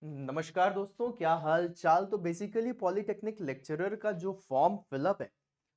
नमस्कार दोस्तों, क्या हाल चाल। तो बेसिकली पॉलिटेक्निक लेक्चरर का जो फॉर्म फिलअप है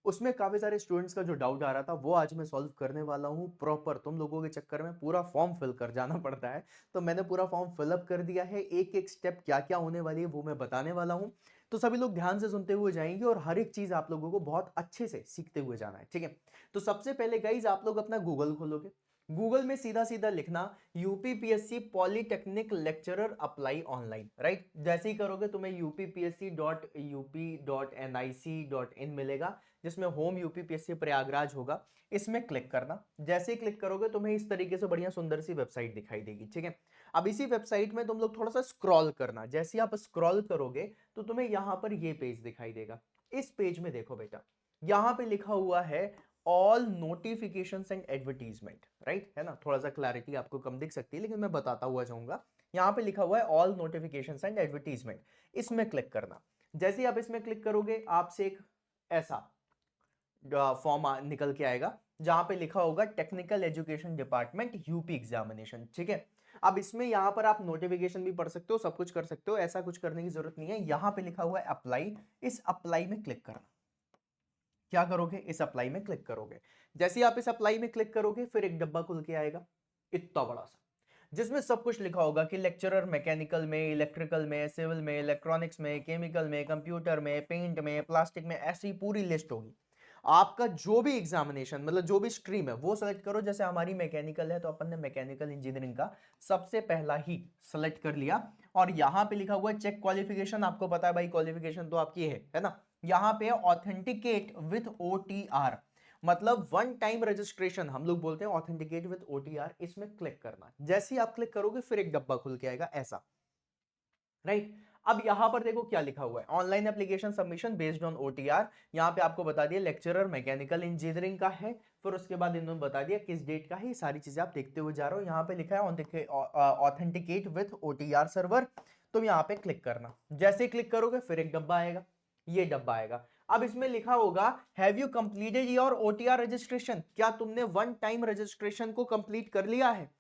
उसमें काफी सारे स्टूडेंट्स का जो डाउट आ रहा था वो आज मैं सॉल्व करने वाला हूँ। प्रॉपर तुम लोगों के चक्कर में पूरा फॉर्म फिल कर जाना पड़ता है, तो मैंने पूरा फॉर्म फिलअप कर दिया है। एक एक स्टेप क्या क्या होने वाली है वो मैं बताने वाला हूँ। तो सभी लोग ध्यान से सुनते हुए जाएंगे और हर एक चीज आप लोगों को बहुत अच्छे से सीखते हुए जाना है, ठीक है। तो सबसे पहले गाइज आप लोग अपना गूगल खोलोगे। गूगल में सीधा सीधा लिखना UPPSC polytechnic lecturer apply online, right. जैसे ही करोगे तुम्हें upsc.up.nic.in मिलेगा, जिसमें होम यूपीपीएससी प्रयागराज होगा। इसमें क्लिक करना। जैसे ही क्लिक करोगे तुम्हें इस तरीके से बढ़िया सुंदर सी वेबसाइट दिखाई देगी, ठीक है। अब इसी वेबसाइट में तुम लोग थोड़ा सा स्क्रॉल करना। जैसे ही आप स्क्रॉल करोगे तो तुम्हें यहां पर ये पेज दिखाई देगा। इस पेज में देखो बेटा, यहां पे लिखा हुआ है all notifications and advertisement, right है ना। थोड़ा सा क्लैरिटी आपको कम दिख सकती है लेकिन मैं बताता हुआ जाऊंगा। यहां पे लिखा हुआ है ऑल नोटिफिकेशंस एंड एडवर्टीजमेंट। इसमें क्लिक करना। जैसे ही आप इसमें क्लिक करोगे आपसे एक ऐसा फॉर्म निकल के आएगा जहां पे लिखा होगा technical education department UP examination, ठीक है। अब इसमें यहां पर आप नोटिफिकेशन भी पढ़ सकते हो, सब कुछ कर सकते हो, ऐसा कुछ करने की जरूरत नहीं है। यहां पे लिखा हुआ है अप्लाई। इस अप्लाई में क्लिक करना। क्या करोगे, इस अप्लाई में क्लिक करोगे। जैसे ही आप इस अप्लाई में क्लिक करोगे फिर एक डब्बा खुल के आएगा इतना बड़ा सा, जिसमें सब कुछ लिखा होगा कि लेक्चरर मैकेनिकल में, इलेक्ट्रिकल में, सिविल में, इलेक्ट्रॉनिक्स में, केमिकल में, कंप्यूटर में, पेंट में, प्लास्टिक में, ऐसी पूरी लिस्ट होगी। आपका जो भी एग्जामिनेशन मतलब जो भी स्ट्रीम है वो सेलेक्ट करो। जैसे हमारी मैकेनिकल है तो अपन ने मैकेनिकल इंजीनियरिंग का सबसे पहला ही सेलेक्ट कर लिया। और यहां पे लिखा हुआ है चेक क्वालिफिकेशन। आपको पता है भाई क्वालिफिकेशन तो आपकी है ना। यहां पे ऑथेंटिकेट विथ ओटीआर, मतलब वन टाइम रजिस्ट्रेशन हम लोग बोलते हैं ऑथेंटिकेट विद ओटीआर। इसमें क्लिक करना। जैसे ही आप क्लिक करोगे फिर एक डब्बा खुल के आएगा ऐसा, राइट। अब यहां पर देखो क्या लिखा हुआ है, online application submission based on OTR. यहां पे आपको बता दिया लेक्चरर मैकेनिकल इंजीनियरिंग का है। फिर उसके बाद इन्होंने बता दिया किस डेट का है। ये सारी चीजें आप देखते हुए जा रहे हो। यहां पे लिखा है ऑथेंटिकेट विथ ओटीआर सर्वर। तुम यहां पे क्लिक करना। जैसे क्लिक करोगे फिर एक डब्बा आएगा, ये डब्बा आएगा। अब इसमें लिखा होगा have you completed your OTR registration, क्या तुमने वन टाइम रजिस्ट्रेशन को कंप्लीट कर लिया है।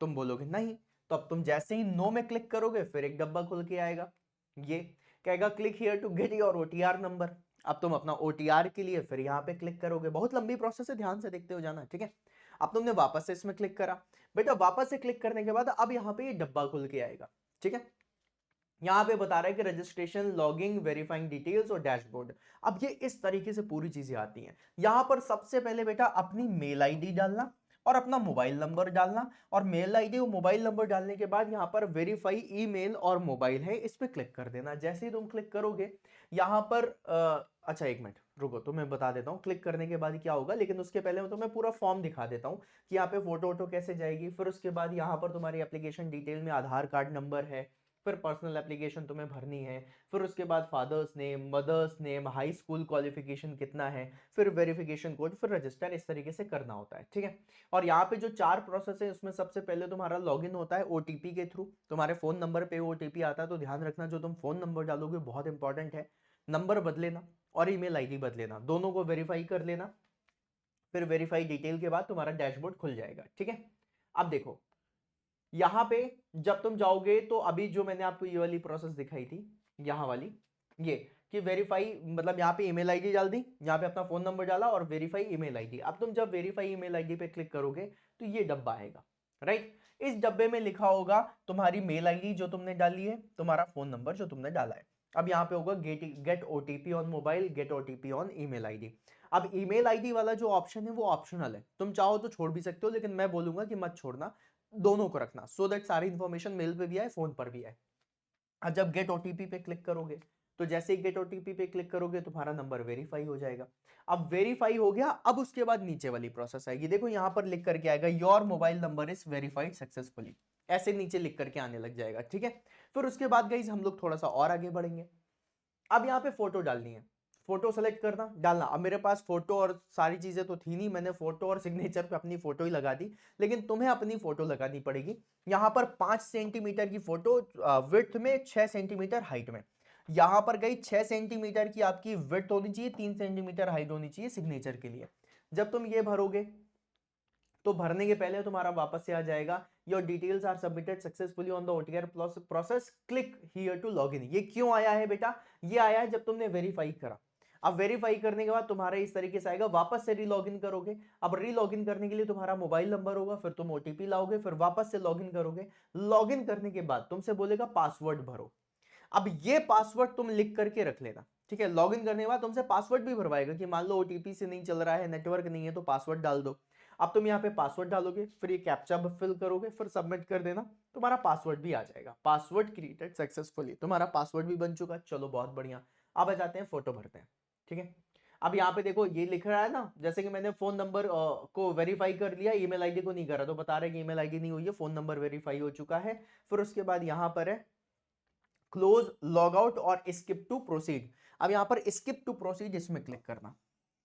तुम बोलोगे नहीं। तो अब तुम जैसे ही नो में क्लिक करोगे फिर एक डब्बा खुल के आएगा, ये कहेगा click here to get your OTR number. अब तुम अपना ओटीआर के लिए फिर यहां पे क्लिक करोगे। बहुत लंबी प्रोसेस है, ध्यान से देखते हो जाना, ठीक है। अब तुमने वापस से इसमें क्लिक करा। बेटा वापस से क्लिक करने के बाद अब यहां पे ये डब्बा खुल के आएगा, ठीक है। यहां पे बता रहा है कि रजिस्ट्रेशन, लॉगिंग, वेरीफाइंग डिटेल्स और डैशबोर्ड। अब ये इस तरीके से पूरी चीजें आती हैं। यहां पर सबसे पहले बेटा अपनी मेल आईडी डालना और अपना मोबाइल नंबर डालना। और मेल आईडी और मोबाइल नंबर डालने के बाद यहां पर वेरीफाई ईमेल और मोबाइल है, इस पे क्लिक कर देना। जैसे ही तुम क्लिक करोगे यहां पर अच्छा एक मिनट रुको, तो मैं बता देता हूं क्लिक करने के बाद क्या होगा। लेकिन उसके पहले मैं तुम्हें पूरा फॉर्म दिखा देता हूं कि यहाँ पे फोटो वोटो कैसे जाएगी। फिर उसके बाद यहाँ पर तुम्हारी एप्लीकेशन डिटेल में आधार कार्ड नंबर है। फिर पर्सनल एप्लीकेशन तुम्हें भरनी है। फिर उसके बाद father's name, mother's name, high school qualification कितना है, फिर वेरिफिकेशन कोड, फिर रजिस्टर, इस तरीके से करना होता है, ठीक है। और यहाँ पे जो चार प्रोसेस है उसमें सबसे पहले तुम्हारा लॉगिन होता है ओटीपी के थ्रू। तुम्हारे फोन नंबर पे ओटीपी आता है, तो ध्यान रखना जो तुम फोन नंबर डालोगे बहुत इंपॉर्टेंट है। नंबर बदलेना और ईमेल आईडी बदलेना, दोनों को वेरीफाई कर लेना। फिर वेरीफाई डिटेल के बाद तुम्हारा डैशबोर्ड खुल जाएगा, ठीक है। अब देखो यहां पे जब तुम जाओगे तो अभी जो मैंने आपको ये वाली प्रोसेस दिखाई थी, यहां वाली, ये कि वेरीफाई, मतलब यहाँ पे ईमेल आईडी डाल दी, यहाँ पे अपना फोन नंबर डाला और वेरीफाई ईमेल आईडी। अब तुम जब वेरीफाई ईमेल आईडी पे क्लिक करोगे तो ये डब्बा आएगा, राइट। इस डब्बे में लिखा होगा तुम्हारी मेल आईडी जो तुमने डाली है, तुम्हारा फोन नंबर जो तुमने डाला है। अब यहाँ पे होगा gate OTP on mobile, gate OTP on email ID. अब ईमेल आईडी वाला जो ऑप्शन है वो ऑप्शनल है, तुम चाहो तो छोड़ भी सकते हो, लेकिन मैं बोलूंगा कि मत छोड़ना, दोनों को रखना, सो दैट सारी इंफॉर्मेशन मेल पे भी आए, फोन पर भी आए। अब जब गेट ओटीपी पे क्लिक करोगे तो जैसे ही गेट ओटीपी पे क्लिक करोगे तुम्हारा नंबर वेरीफाई हो जाएगा। अब वेरीफाई हो गया, अब उसके बाद नीचे वाली प्रोसेस आएगी। देखो यहां पर लिख करके आएगा your mobile number is verified successfully, ऐसे नीचे लिख करके आने लग जाएगा, ठीक है। फिर उसके बाद गाइस हम लोग थोड़ा सा और आगे बढ़ेंगे। अब यहाँ पे फोटो डालनी है। फोटो सेलेक्ट करना, डालना। अब मेरे पास फोटो और सारी चीजें तो थी नहीं, मैंने फोटो और सिग्नेचर पे अपनी फोटो ही लगा दी, लेकिन तुम्हें अपनी फोटो लगानी पड़ेगी। यहाँ पर 5 सेंटीमीटर की फोटो विड्थ में, 6 सेंटीमीटर हाइट में। यहाँ पर गई 6 सेंटीमीटर की आपकी विड्थ होनी चाहिए, 3 सेंटीमीटर हाइट होनी चाहिए सिग्नेचर के लिए। जब तुम ये भरोगे तो भरने के पहले तुम्हारा वापस से आ जाएगा your details are submitted successfully on the OTR process, click here to log in. ये क्यों आया है बेटा? ये आया है जब तुमने वेरीफाई करा। अब वेरीफाई करने के बाद तुम्हारा इस तरीके से आएगा, वापस से रीलॉगिन करोगे। अब रीलॉगिन करने के लिए तुम्हारा मोबाइल नंबर होगा, फिर तुम ओटीपी लाओगे, फिर वापस से लॉगिन करोगे। लॉगिन करने के बाद तुमसे बोलेगा पासवर्ड भरो। अब ये पासवर्ड तुम लिख करके रख लेना, ठीक है। लॉगिन करने के बाद तुमसे पासवर्ड भी भरवाएगा कि मान लो ओटीपी से नहीं चल रहा है, नेटवर्क नहीं है, तो पासवर्ड डाल दो। अब तुम यहाँ पे पासवर्ड डालोगे, फिर ये कैप्चा फिल करोगे, फिर सबमिट कर देना, तुम्हारा पासवर्ड भी आ जाएगा। पासवर्ड क्रिएटेड सक्सेसफुली, तुम्हारा पासवर्ड भी बन चुका। चलो बहुत बढ़िया। अब आ जाते हैं फोटो भरते हैं, ठीक है। अब यहाँ पे देखो ये लिख रहा है ना, जैसे कि मैंने फोन नंबर को वेरीफाई कर लिया, ईमेल आईडी को नहीं करा, तो बता रहा है कि ईमेल आईडी नहीं हुई है, फोन नंबर वेरीफाई हो चुका है। फिर उसके बाद यहाँ पर है क्लोज, लॉग आउट और स्किप टू प्रोसीड। अब यहाँ पर स्किप टू प्रोसीड, इसमें क्लिक करना,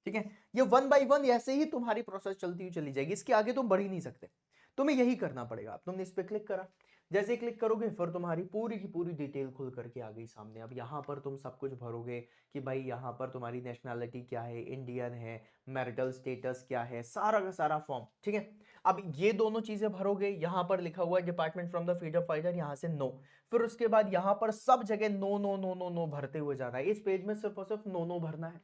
ठीक है। ये वन बाय वन ऐसे ही तुम्हारी प्रोसेस चलती हुई चली जाएगी, इसके आगे तुम बढ़ ही नहीं सकते, तुम्हें यही करना पड़ेगा। अब तुमने इस पे क्लिक करा, जैसे ही क्लिक करोगे फिर तुम्हारी पूरी की पूरी डिटेल खुल करके आ गई सामने। अब यहाँ पर तुम सब कुछ भरोगे कि भाई यहाँ पर तुम्हारी नेशनैलिटी क्या है, इंडियन है, मैरिटल स्टेटस क्या है, सारा का सारा फॉर्म, ठीक है। अब ये दोनों चीजें भरोगे। यहाँ पर लिखा हुआ है department from the freedom fighter, यहाँ से नो। फिर उसके बाद यहाँ पर सब जगह no no no no no भरते हुए जाना है। इस पेज में सिर्फ और सिर्फ नो नो भरना है।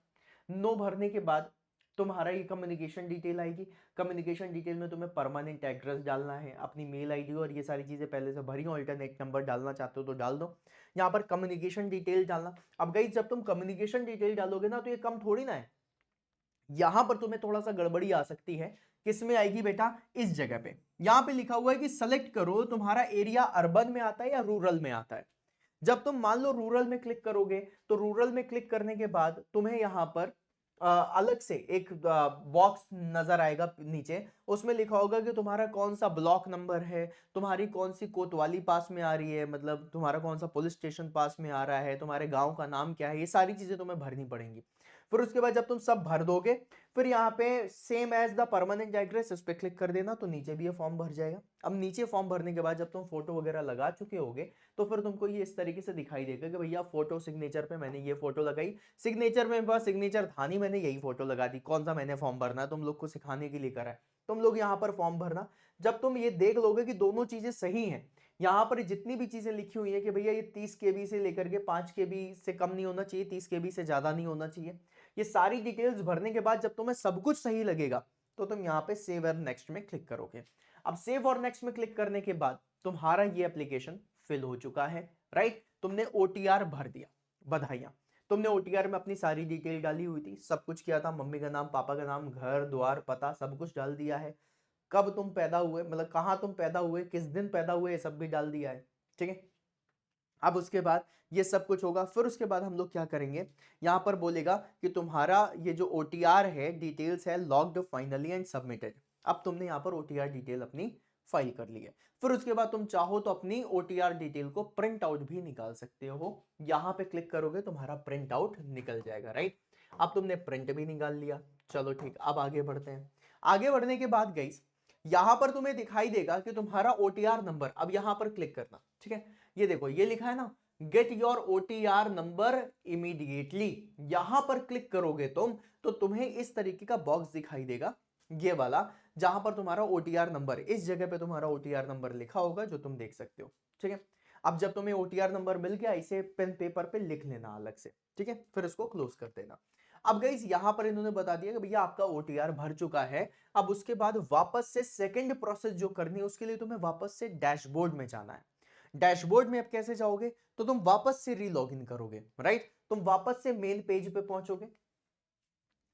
नो भरने के बाद तुम्हारा ये कम्युनिकेशन डिटेल आएगी। कम्युनिकेशन डिटेल में तुम्हें परमानेंट एड्रेस डालना है, अपनी मेल आईडी और ये सारी चीजें पहले से भरी। ऑल्टरनेट नंबर डालना चाहते हो तो डाल दो। यहाँ पर कम्युनिकेशन डिटेल डालना। अब गाइस जब तुम कम्युनिकेशन डिटेल डालोगे ना, तो ये कम थोड़ी ना है, यहां पर तुम्हें थोड़ा सा गड़बड़ी आ सकती है। किसमें आएगी बेटा? इस जगह पे। यहां पे लिखा हुआ है कि सेलेक्ट करो तुम्हारा एरिया अर्बन में आता है या रूरल में आता है। जब तुम मान लो रूरल में क्लिक करोगे, तो रूरल में क्लिक करने के बाद तुम्हें यहां पर अलग से एक बॉक्स नजर आएगा नीचे, उसमें लिखा होगा कि तुम्हारा कौन सा ब्लॉक नंबर है, तुम्हारी कौन सी कोतवाली पास में आ रही है, मतलब तुम्हारा कौन सा पुलिस स्टेशन पास में आ रहा है, तुम्हारे गांव का नाम क्या है, ये सारी चीजें तुम्हें भरनी पड़ेंगी। फिर उसके बाद जब तुम सब भर दोगे, फिर यहाँ पे same as the permanent address, इस पे क्लिक कर देना, तो नीचे भी ये फॉर्म भर जाएगा। अब नीचे फॉर्म भरने के बाद जब तुम फोटो वगैरह लगा चुके होगे, तो फिर तुमको ये इस तरीके से दिखाई देगा कि भैया फोटो सिग्नेचर पे मैंने ये फोटो लगाई। सिग्नेचर में बस सिग्नेचर था नहीं, मैंने यही फोटो लगा दी। कौन सा मैंने फॉर्म भरना है, तुम लोग को सिखाने के लिए करा है। तुम लोग यहाँ पर फॉर्म भरना। जब तुम ये देख लोगे कि दोनों चीजें सही हैं, यहाँ पर जितनी भी चीजें लिखी हुई है कि भैया ये 30 केबी से लेकर के 5 केबी से कम नहीं होना चाहिए, 30 केबी से ज्यादा नहीं होना चाहिए, ये सारी डिटेल्स भरने के बाद जब तुम्हें सब कुछ सही लगेगा, तो तुम यहाँ पे सेव और नेक्स्ट में क्लिक करोगे। अब सेव और नेक्स्ट में क्लिक करने के बाद तुम्हारा ये एप्लीकेशन फिल हो चुका है, राइट। तुमने ओटीआर भर दिया, बधाइयां। तुमने ओटीआर में अपनी सारी डिटेल डाली हुई थी, सब कुछ किया था, मम्मी का नाम, पापा का नाम, घर द्वार पता सब कुछ डाल दिया है। कब तुम पैदा हुए, मतलब कहाँ तुम पैदा हुए, किस दिन पैदा हुए, ये सब भी डाल दिया है, ठीक है। अब उसके बाद ये सब कुछ होगा। फिर उसके बाद हम लोग क्या करेंगे, यहां पर बोलेगा कि तुम्हारा ये जो ओटीआर है डिटेल्स है लॉग्ड फाइनली एंड सबमिटेड। अब तुमने यहाँ पर ओटीआर डिटेल अपनी फाइल कर ली है। फिर उसके बाद तुम चाहो तो अपनी ओटीआर डिटेल को प्रिंट आउट भी निकाल सकते हो। यहां पे क्लिक करोगे तुम्हारा प्रिंट आउट निकल जाएगा, राइट। अब तुमने प्रिंट भी निकाल लिया, चलो ठीक। अब आगे बढ़ते हैं। आगे बढ़ने के बाद गाइस यहां पर तुम्हें दिखाई देगा कि तुम्हारा ओटीआर नंबर, अब यहां पर क्लिक करना, ठीक है। ये देखो ये लिखा है ना, gate your OTR number immediately. यहां पर क्लिक करोगे तुम, तो तुम्हें इस तरीके का बॉक्स दिखाई देगा, ये वाला, जहां पर तुम्हारा ओटीआर नंबर, इस जगह पे तुम्हारा ओटीआर नंबर लिखा होगा, जो तुम देख सकते हो, ठीक है। अब जब तुम्हें ओटीआर नंबर मिल गया, इसे पेन पेपर पे लिख लेना अलग से, ठीक है। फिर इसको क्लोज कर देना। अब गाइस यहां पर इन्होंने बता दिया कि भैया आपका ओटीआर भर चुका है। अब उसके बाद वापस से सेकंड प्रोसेस जो करनी है, उसके लिए तुम्हें वापस से डैशबोर्ड में जाना है। डैशबोर्ड में अब कैसे जाओगे, तो तुम वापस से रीलॉगिन करोगे, राइट। तुम वापस से मेन पेज पे पहुंचोगे,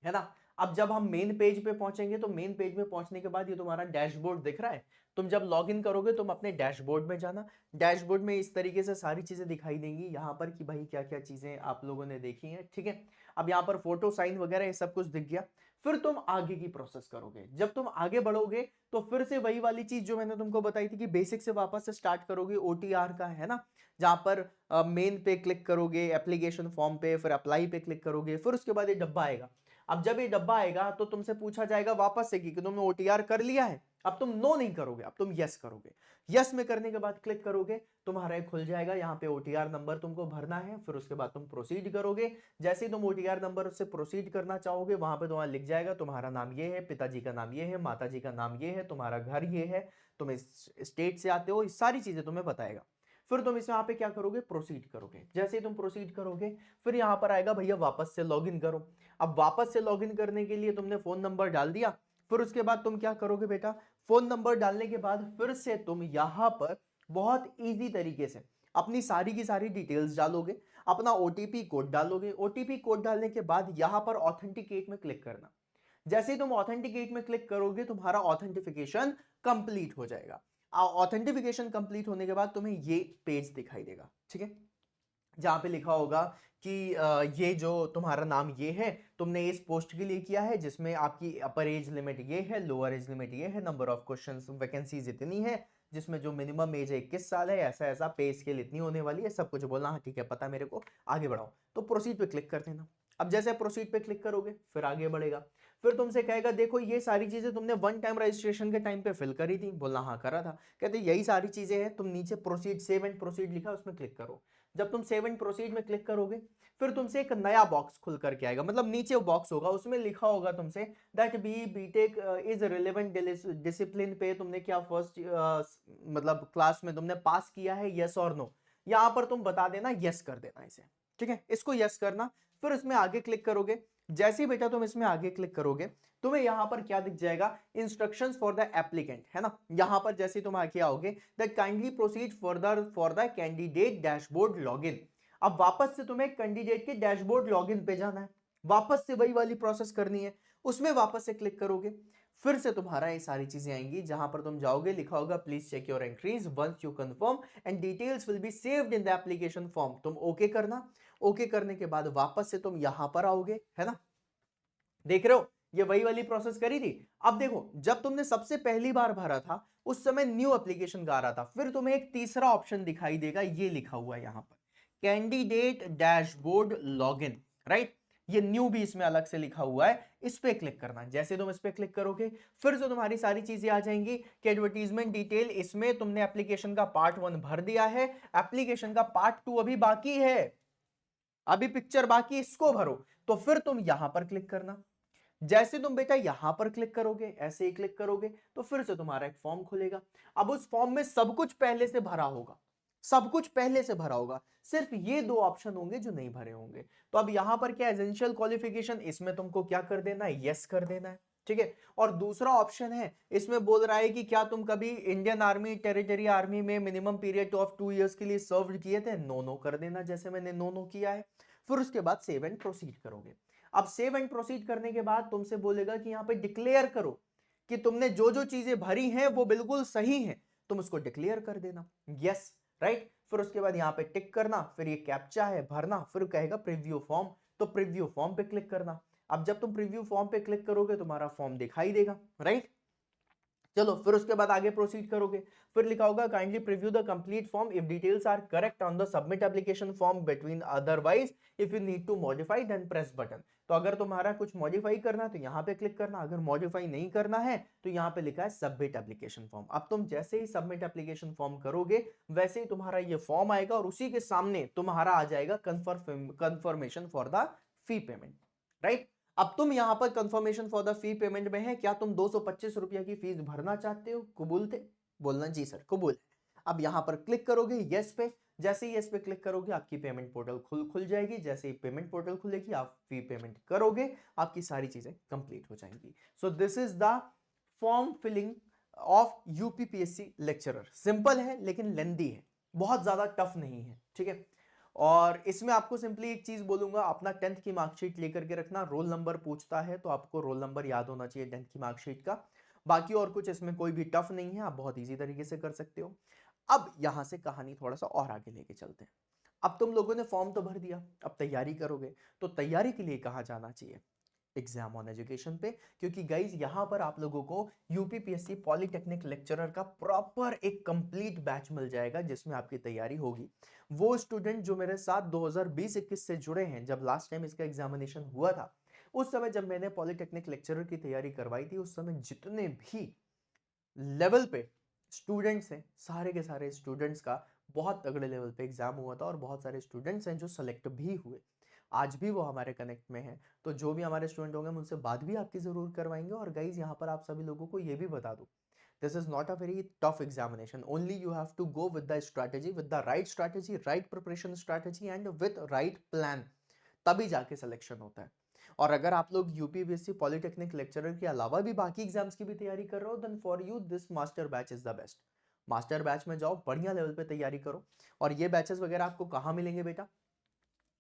है ना। अब जब हम मेन पेज पे पहुंचेंगे, तो मेन पेज में पहुंचने के बाद ये तुम्हारा डैशबोर्ड दिख रहा है। तुम जब लॉगिन करोगे, तुम अपने डैशबोर्ड में जाना। डैशबोर्ड में इस तरीके से सारी चीजें दिखाई देंगी यहाँ पर कि भाई क्या क्या चीजें आप लोगों ने देखी हैं, ठीक है। अब यहाँ पर फोटो साइन वगैरह ये सब कुछ दिख गया। फिर तुम आगे की प्रोसेस करोगे। जब तुम आगे बढ़ोगे, तो फिर से वही वाली चीज जो मैंने तुमको बताई थी कि बेसिक से वापस से स्टार्ट करोगे ओटीआर का, है ना। जहां पर मेन पे क्लिक करोगे, एप्लीकेशन फॉर्म पे, फिर अप्लाई पे क्लिक करोगे। फिर उसके बाद ये डब्बा आएगा। अब जब ये डब्बा आएगा, तो तुमसे पूछा जाएगा वापस से कि तुमने ओटीआर कर लिया है। अब तुम नो नहीं करोगे, अब तुम यस करोगे। यस में करने के बाद क्लिक करोगे, तुम्हारा एक खुल जाएगा, यहाँ पे ओटीआर नंबर तुमको भरना है, फिर उसके बाद तुम प्रोसीड करोगे। जैसे ही तुम ओटीआर नंबर से प्रोसीड करना चाहोगे, वहां पे तुम्हारा लिख जाएगा तुम्हारा नाम ये है, पिताजी का नाम ये है, माताजी का नाम ये है, तुम्हारा घर ये है, तुम इस स्टेट से आते हो, ये सारी चीजें तुम्हें बताएगा। फिर तुम इस यहाँ पे क्या करोगे, प्रोसीड करोगे। जैसे ही तुम प्रोसीड करोगे, फिर यहाँ पर आएगा भैया वापस से लॉगिन करो। अब वापस से लॉगिन करने के लिए तुमने फोन नंबर डाल दिया, फिर उसके बाद तुम क्या करोगे बेटा, फोन नंबर डालने के बाद फिर से तुम यहां पर बहुत इजी तरीके से अपनी सारी की सारी डिटेल्स डालोगे, अपना ओटीपी कोड डालोगे। ओटीपी कोड डालने के बाद यहां पर ऑथेंटिकेट में क्लिक करना। जैसे ही तुम ऑथेंटिकेट में क्लिक करोगे, तुम्हारा ऑथेंटिफिकेशन कंप्लीट हो जाएगा। ऑथेंटिफिकेशन कंप्लीट होने के बाद तुम्हें ये पेज दिखाई देगा, ठीक है, जहां पे लिखा होगा कि ये जो तुम्हारा नाम ये है, तुमने इस पोस्ट के लिए किया है जिसमें आपकी अपर एज लिमिट ये है, लोअर एज लिमिट ये है, नंबर ऑफ क्वेश्चंस वैकेंसीज इतनी है, जिसमें जो मिनिमम एज है 21 साल है, ऐसा ऐसा पे स्केल इतनी होने वाली है, सब कुछ बोलना। हाँ ठीक है, पता मेरे को, आगे बढ़ाओ। तो प्रोसीड पे क्लिक कर देना। अब जैसे प्रोसीड पे क्लिक करोगे, फिर आगे बढ़ेगा। फिर तुमसे कहेगा देखो ये सारी चीजें तुमने वन टाइम रजिस्ट्रेशन के टाइम पे फिल करी थी, बोलना हाँ करा था। कहते यही सारी चीजें हैं, तुम नीचे प्रोसीड, सेव एंड प्रोसीड लिखा, उसमें क्लिक करो। जब तुम सेव एंड प्रोसीड में क्लिक करोगे, फिर तुमसे एक नया बॉक्स खुल करके आएगा, मतलब नीचे बॉक्स होगा, उसमें लिखा होगा तुमसे that B BTech is relevant discipline पे तुमने क्या फर्स्ट मतलब क्लास में तुमने पास किया है, यस और नो। यहां पर तुम बता देना, यस कर देना इसे, ठीक है, इसको यस करना। फिर इसमें आगे क्लिक करोगे। जैसे ही बेटा तुम इसमें आगे क्लिक करोगे, तुम्हें यहां पर क्या दिख जाएगा, इंस्ट्रक्शंस फॉर द एप्लीकेंट, है ना। यहां पर जैसे तुम आगे आओगे, that kindly proceed further for the candidate dashboard login. अब वापस से तुम्हें कैंडिडेट के डैशबोर्ड लॉगिन पे जाना है, वापस से वही वाली प्रोसेस करनी है। उसमें वापस से क्लिक करोगे, फिर से तुम्हारा ये सारी चीजें आएंगी, जहां पर तुम जाओगे, लिखा होगा please check your entries once you confirm and details will be saved in the application form. तुम ओके करना। ओके करने के बाद वापस से तुम यहां पर आओगे, है ना, देख रहे हो ये वही वाली प्रोसेस करी थी। अब देखो, जब तुमने सबसे पहली बार भरा था उस समय न्यू एप्लीकेशन गा रहा था, फिर तुम्हें एक तीसरा ऑप्शन दिखाई देगा, ये लिखा हुआ है यहां पर कैंडिडेट डैशबोर्ड लॉगिन, राइट। ये न्यू भी इसमें अलग से लिखा हुआ है, इस पे क्लिक करना। जैसे तुम इस पे क्लिक करोगे, फिर से तुम्हारी सारी चीजें आ जाएंगी कि एडवर्टीजमेंट डिटेल, इसमें तुमने एप्लीकेशन का पार्ट 1 भर दिया है, एप्लीकेशन का पार्ट 2 अभी बाकी है, अभी पिक्चर बाकी, इसको भरो। तो फिर तुम यहां पर क्लिक करना। जैसे तुम बेटा यहां पर क्लिक करोगे, ऐसे ही क्लिक करोगे, तो फिर से तुम्हारा एक फॉर्म खुलेगा। अब उस फॉर्म में सब कुछ पहले से भरा होगा, सब कुछ पहले से भरा होगा, सिर्फ ये दो ऑप्शन होंगे जो नहीं भरे होंगे। तो अब यहां पर क्या, एसेंशियल क्वालिफिकेशन, इसमें तुमको क्या कर देना है, यस कर देना है, ठीक है। और दूसरा ऑप्शन है, इसमें बोल रहा है कि क्या तुम कभी इंडियन आर्मी, टेरिटरी आर्मी में मिनिमम पीरियड ऑफ 2 इयर्स के लिए सर्व किए थे, नो नो कर देना, जैसे मैंने नो नो किया है। फिर उसके बाद सेव एंड प्रोसीड करोगे। अब सेव एंड प्रोसीड करने के बाद तुमसे बोलेगा कि यहां पे डिक्लेयर करो कि तुमने जो जो चीजें भरी हैं वो बिल्कुल सही हैं, तुम उसको डिक्लेयर कर देना, यस, राइट। फिर उसके बाद यहां पे टिक करना, फिर ये कैप्चा है भरना, फिर कहेगा प्रीव्यू फॉर्म, तो प्रीव्यू फॉर्म पे क्लिक करना। अब जब तुम प्रीव्यू फॉर्म पे क्लिक करोगे, तुम्हारा फॉर्म दिखाई देगा, राइट। चलो फिर उसके बाद आगे प्रोसीड करोगे, फिर लिखा होगा kindly preview the complete form if details are correct on the submit application form between, otherwise if you need to modify then press button. तो अगर तुम्हारा कुछ मॉडिफाई करना है तो यहां पे क्लिक करना, अगर मॉडिफाई नहीं करना है तो यहां पे लिखा है सबमिट एप्लीकेशन फॉर्म। अब तुम जैसे ही सबमिट एप्लीकेशन फॉर्म करोगे, वैसे ही तुम्हारा ये फॉर्म आएगा और उसी के सामने तुम्हारा आ जाएगा confirmation for the fee payment, right. अब तुम यहां पर confirmation for the fee payment में है, क्या तुम 225 रुपया की फीस भरना चाहते हो, कबूल थे, बोलना जी सर कबूल है। अब यहां पर क्लिक करोगे यस पे, जैसे ही यस पे क्लिक करोगे आपकी पेमेंट पोर्टल खुल जाएगी। जैसे ही पेमेंट पोर्टल खुलेगी, आप फी पेमेंट करोगे, आपकी सारी चीजें कंप्लीट हो जाएंगी। So this is the form filling of UPPSC lecturer. Simple है लेकिन लेंदी है, बहुत ज्यादा टफ नहीं है, ठीक है। और इसमें आपको सिंपली एक चीज बोलूंगा, अपना 10th की मार्कशीट लेकर के रखना। रोल नंबर पूछता है तो आपको रोल नंबर याद होना चाहिए 10th की मार्कशीट का। बाकी और कुछ इसमें कोई भी टफ नहीं है, आप बहुत इजी तरीके से कर सकते हो। अब यहां से कहानी थोड़ा सा और आगे लेके चलते हैं। अब तुम लोगों ने फॉर्म तो भर दिया, अब तैयारी करोगे, तो तैयारी के लिए कहाँ जाना चाहिए, एग्जाम ऑन एजुकेशन पे। क्योंकि गाइज यहां पर आप लोगों को यूपीपीएससी पॉलिटेक्निक लेक्चरर का प्रॉपर एक कंप्लीट बैच मिल जाएगा, जिसमें आपकी तैयारी होगी। वो स्टूडेंट जो मेरे साथ 2020-21 से जुड़े हैं, जब लास्ट टाइम इसका एग्जामिनेशन हुआ था, उस समय जब मैंने पॉलिटेक्निक लेक्चरर की तैयारी करवाई थी, उस समय जितने भी लेवल पे स्टूडेंट्स हैं, सारे के सारे स्टूडेंट्स का बहुत तगड़े लेवल पे एग्जाम हुआ था और बहुत सारे स्टूडेंट्स हैं जो सेलेक्ट भी हुए। आज भी वो हमारे कनेक्ट में हैं। तो जो भी हमारे स्टूडेंट होंगे हम उनसे बात भी आपकी ज़रूर करवाएंगे। और गाइज यहाँ पर आप सभी लोगों को ये भी बता दूँ, this is not a very tough examination, only you have to go with the strategy, with the right strategy, right preparation strategy and with right plan, तभी जाके सिलेक्शन होता है। और अगर आप लोग यूपीपीएससी पॉलिटेक्निक लेक्चरर के अलावा भी बाकी एग्जाम्स की भी तैयारी कर रहे हो, then for you this master batch is the best. Master batch में जाओ, बढ़िया लेवल पे तैयारी करो। और ये बैचेस वगैरह आपको कहाँ मिलेंगे बेटा?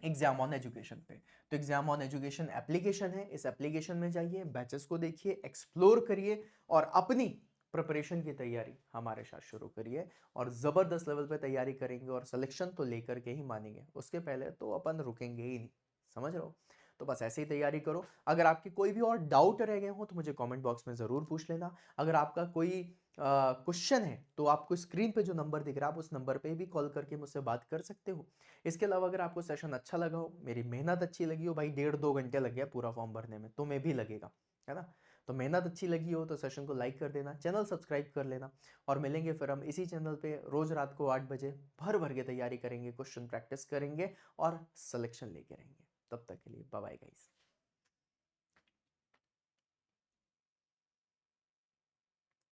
एग्जाम ऑन एजुकेशन पे। तो एग्जाम ऑन एजुकेशन एप्लीकेशन है, इस एप्लीकेशन में जाइए, बैचेस को देखिए, एक्सप्लोर करिए और अपनी प्रिपरेशन की तैयारी हमारे साथ शुरू करिए। और जबरदस्त लेवल पे तैयारी करेंगे और सिलेक्शन तो लेकर के ही मानेंगे, उसके पहले तो अपन रुकेंगे ही नहीं। समझ रहे हो? तो बस ऐसे ही तैयारी करो। अगर आपके कोई भी और डाउट रह गए हो तो मुझे कमेंट बॉक्स में ज़रूर पूछ लेना। अगर आपका कोई क्वेश्चन है तो आपको स्क्रीन पे जो नंबर दिख रहा है आप उस नंबर पे भी कॉल करके मुझसे बात कर सकते हो। इसके अलावा अगर आपको सेशन अच्छा लगा हो, मेरी मेहनत अच्छी लगी हो, भाई 1.5-2 घंटे लग गया पूरा फॉर्म भरने में, तो मैं भी लगेगा, है ना? तो मेहनत अच्छी लगी हो तो सेशन को लाइक कर देना, चैनल सब्सक्राइब कर लेना। और मिलेंगे फिर हम इसी चैनल पे रोज रात को 8 बजे। भर भर के तैयारी करेंगे, क्वेश्चन प्रैक्टिस करेंगे और सिलेक्शन लेके रहेंगे। तब तक के लिए बाय बाय गाइस।